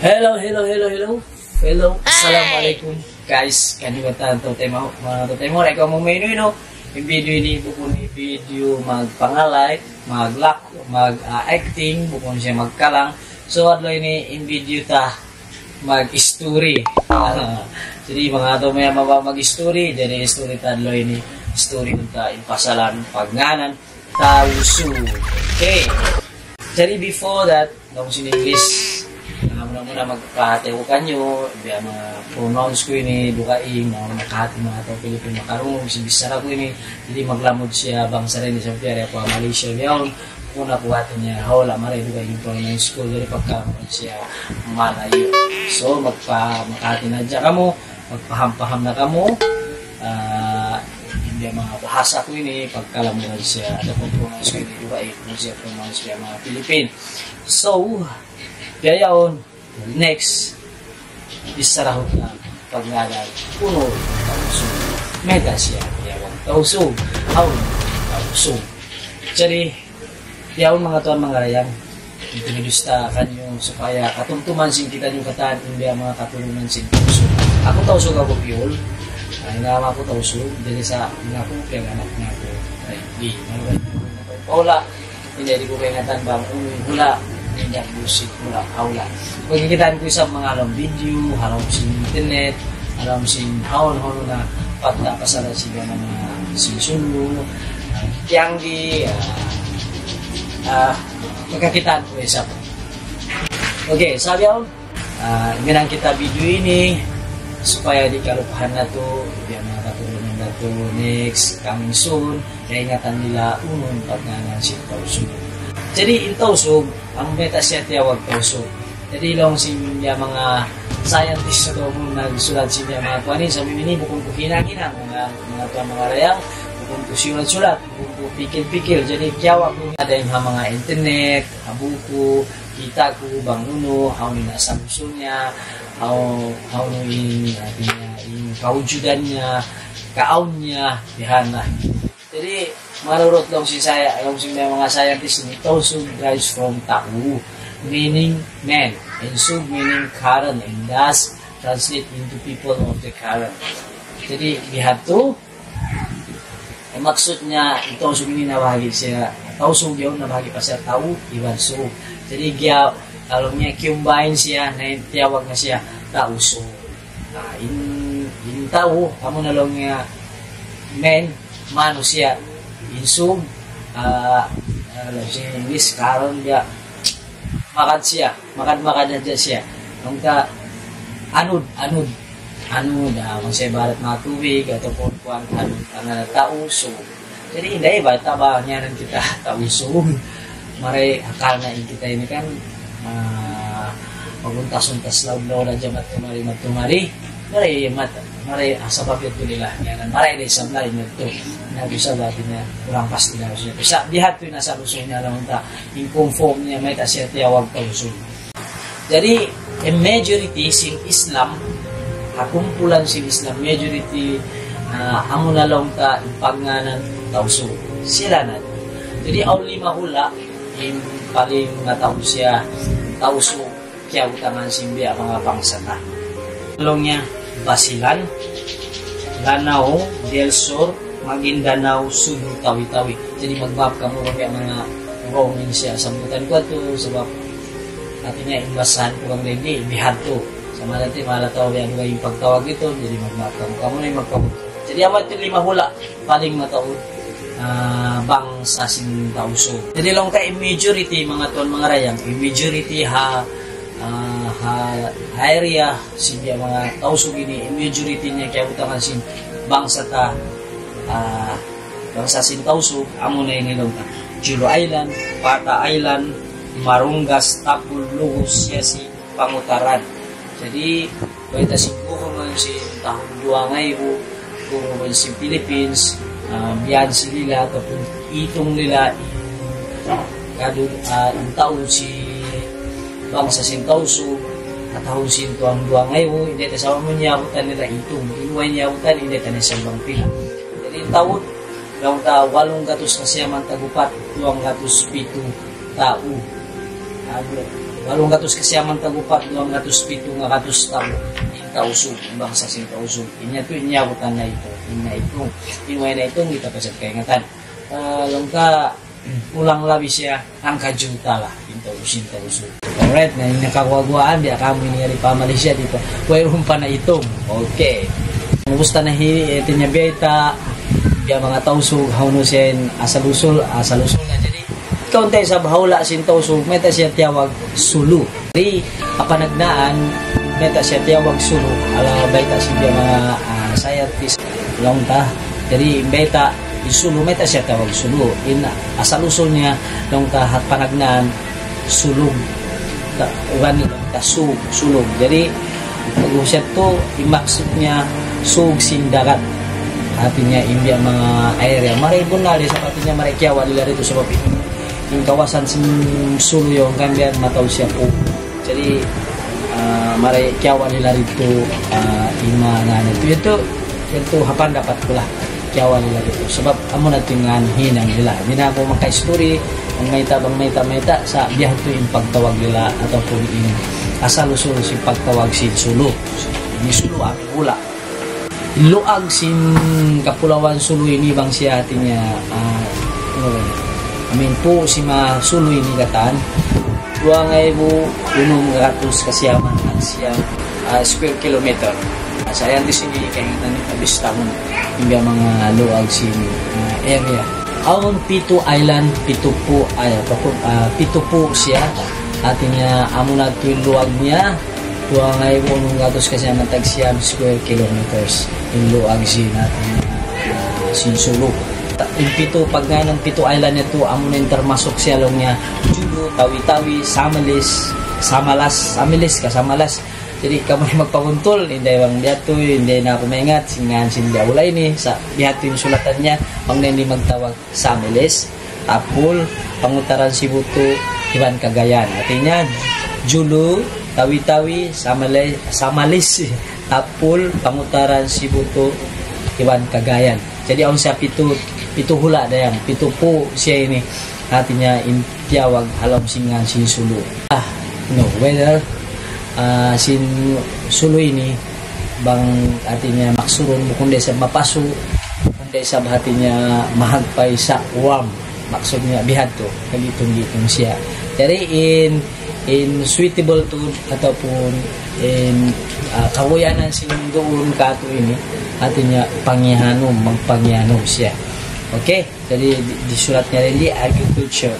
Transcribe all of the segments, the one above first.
Hello, hello, hello, hello. Hello, assalamualaikum guys. Kanibatan to tema mga to tema rek mo menu no. Yung video ini bukun video magpangalay, mag-lock, mag-acting, bukun siya magkalang. So adlo ini in video ta mag-story. Jadi mga to may mag-story, jadi story ta adlo ini story ta ipasalan pagnanan tausu. Okay. Jadi before that, nung sin English muna magpahati ko kanyo, biya mga pronouns ko ini, dukain, nakahati mga ito, Pilipino makarong, bisara ko ini, hindi maglamod siya, bangsa rin sa piyari ako, Malaysia, biyaon, una po atin niya, hawala, maray, dukain yung pronouns ko, dari pagkamon siya, malayo. So, makahati na dyan kamo, magpaham-paham na kamo, hindi mga bahasa ko ini, pagkalamunan siya, ano pong pronouns ko ini, dukain, kung siya pronouns siya, mga Pilipin. So, biyaon, next, isarahot na pagnalan, puno, tausog, mega siya, yawang tausog, haun, tausog. Jadi, yaon mga tuan mga rayang, introdusta kanyo supaya katumtuman sin kita yung kataan, hindi mga katulungan sin tausog. Ako tausog ako piyol, ay nga ako tausog, dili sa nga ko, kaya anak nga ko, ay di, wala, hindi ko kaya ngatan bang, hula, hindi busik mula aula. Pagkikitaan ko sa mga alam video, alam sin internet, alam sin haon-haon na patapasala sila ng mga sinusulo, yang di pagkakitaan ko isa. Okay, sabi ako, ganang kita video ini supaya di kalupahan na to, biar mga katulungan na to next, coming soon, kaya ingatan nila unong pagnanan si tausog. Jadi in tausog, ang meta siya tiyawag tausog. Jadi long siya mga scientist ito mong nagsulat siya mga tuwanin sa mimini, bukong ko kinangin mga tuwan mga rayang, bukong ko sulat-sulat, bukong ko pikil-pikil. Jadi tiyawag ko ada yung mga internet, buku, kita ko, banguno, how nila sa puso niya, how yung kaujudan niya, kaaon niya, dihan na. Jadi, marurot lang si saya, yung mga scientist ni tausog derives from ta'u, meaning man, and sug meaning current, and thus translate into people of the current. Jadi, we have to, maksud niya, tausog ini nabahagi siya, tausog yun, nabahagi pa siya, ta'u, iwan sug. Jadi, kalau niya, kiumbahin siya, na tiyawag na siya, tausog. In ta'u, kamo na lang niya, man, manusia insub English karon dia makan aja siya nung ka anud masih barat mga tubig ataupun kuan anud karena tausog. Jadi indah ba tabahnya rin kita tausog mare akal na kita ini kan paguntas-untas law na jamat tumari mare asabab itu nila yan mare day sablay nito na bisa batin na kurang pasti na siya bisa dihat to nasa lusong niya lang ta in conform niya may ta siya tiyawag tausog. Jadi majority sing Islam kumpulan sing Islam majority amo na lang ta panganan tausog sila na. Jadi aw lima hula in paling nataw siya tausog kaya utangan simbiya mga pangsata longnya Basilan, Lanao, Del Sur, Maguindanao, Subo, Tawi-Tawi. Jadi mag-map kamu kaya mga roaming siya. Sambutan ko ito sebab artinya imbasan ko kang hindi, bihad to. Sama natin malataw yan yung pagtawag ito, jadi mag-map kamu. Kamu na yung magkabot. Jadi amat yung lima hula, paling mataod bangsa sing tausog. Jadi lang ka majority mga tuan mga rayang, majority area siya mga tausog ini majority niya kaya utangan sin bangsa ta bangsa sin tausog amo na inilong ta Jolo Island, Pata Island, Marungas, Tapul, Lugos siya si Pangutaran. Jadi kita siguro man si tahun 2 kung si Philippines biyan sila ataupun itong nila kadun ang taon si bangsa sin tausog at tahun sin tuang 2 ngayon hindi ta sama mo niyabutan nila itong inuay niyabutan hindi ta nasambang pila. Jadi taon daw ta 8 gatos na siya man tagupat 2 gatos 7 tao 800 kasiaman tagupat 207 nga katus tabo kausog bangsa sing kausog inya to inyabutan na ito inway na itong kita pasat kaingatan langka ulang labis siya ang kajuta lah pinto usog. Alright, na nakakawagwaan dia kami ni pa Malaysia dito. Wayron pa na itong. Okay. Musta na itinya beta biya mga tausog hawno sen asalusol na jadi kaunti sa bahawla sin tausog meta siya tiyawag sulu. Di apanagnaan meta siya tiyawag sulu ala baita siya mga scientist longta. Jadi beta isulu meta siya tawag sulu in asalusol niya nung kahat panagnaan sulog ugan sulog jadi pag-usap to imaksud niya sug sindarat hatinya imbya mga area maribon na sa patinya marekyawa nila rito sa papi yung kawasan sin sulu yung kambiyan mataw siya po jadi marekyawa nila rito ima nga nito hapan dapat pula kyawa nila rito sebab amo natingan hinang nila hindi na ako maka-story ang mayta sa biyahe to yung pagtawag nila ataupun yung asal-usul si pagtawag si Sulu ini Sulu ang pula luag sin kapulawan Sulu ini bang siya hatinya po si ma Sulu ini kataan 2,100 kasiyaman ang siyang square kilometer sayang di sini kaya abis tahun hingga mga luag sin area Aon Pitu Island, Pitu po siya. Atinya amo na ito yung luwag niya. Tuwa ngayon kung gatos kasi ang tag-siyam square kilometers. Yung luwag siya natin sinsulog. Yung Pitu, pag nga ng Pitu Island ito, amo na intermasok siya lang niya. Judo, Tawi-Tawi, Samalas. Jadi kamu magpabuntol, hindi bang diato, hindi na ako maingat, singan sinda ulay ni sa diato yung sulatannya, pang hindi magtawag Samiles, Tapul, Pangutaran Sibuto, Iban Cagayan. Artinya Julu, Tawi-Tawi, Samalis, Tapul, Pangutaran Sibuto, Iban Cagayan. Jadi ang sa pitu hula dayang, pitu po siya ini. Artinya intiawag halam singan sin sulu. Whether sin Sulu ini bang artinya maksurun kundi sa mapaso kundi sa hatinya mahagpay sa uwam maksudnya bihadto kagitong siya jadi in suitable to ataupun in kawayanan sin doon kato ini artinya magpangyanom siya okay jadi disulatnya rin di agriculture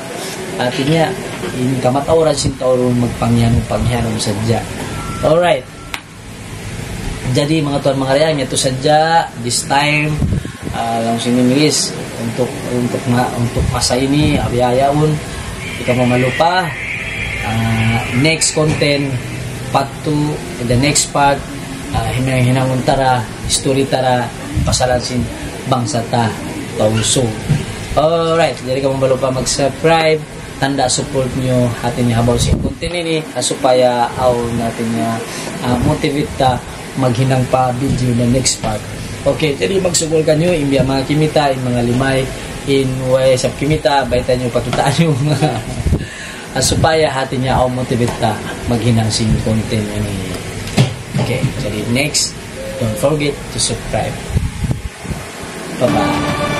artinya in kamatauran sin taurun pangyanom sadya. Alright. Jadi mga tuan mga rayang ito sadya this time langsung English untuk masa ini abiyayaon ika mamalupa next content part 2 the next part hinangon tara story tara pasalan sin bangsa ta tauso. Alright, jadi kamu lupa mag-subscribe tanda support nyo hatinya habaw si content ini supaya natinnya motivate ta maghinang pa video na next part. Okay, jadi magsugol ka nyo imbya mga kimita mga limay in way sa kimita baita nyo pakitaan nyo supaya hatinya motivate ta maghinang sing content ini. Okay, jadi next don't forget to subscribe. Bye bye.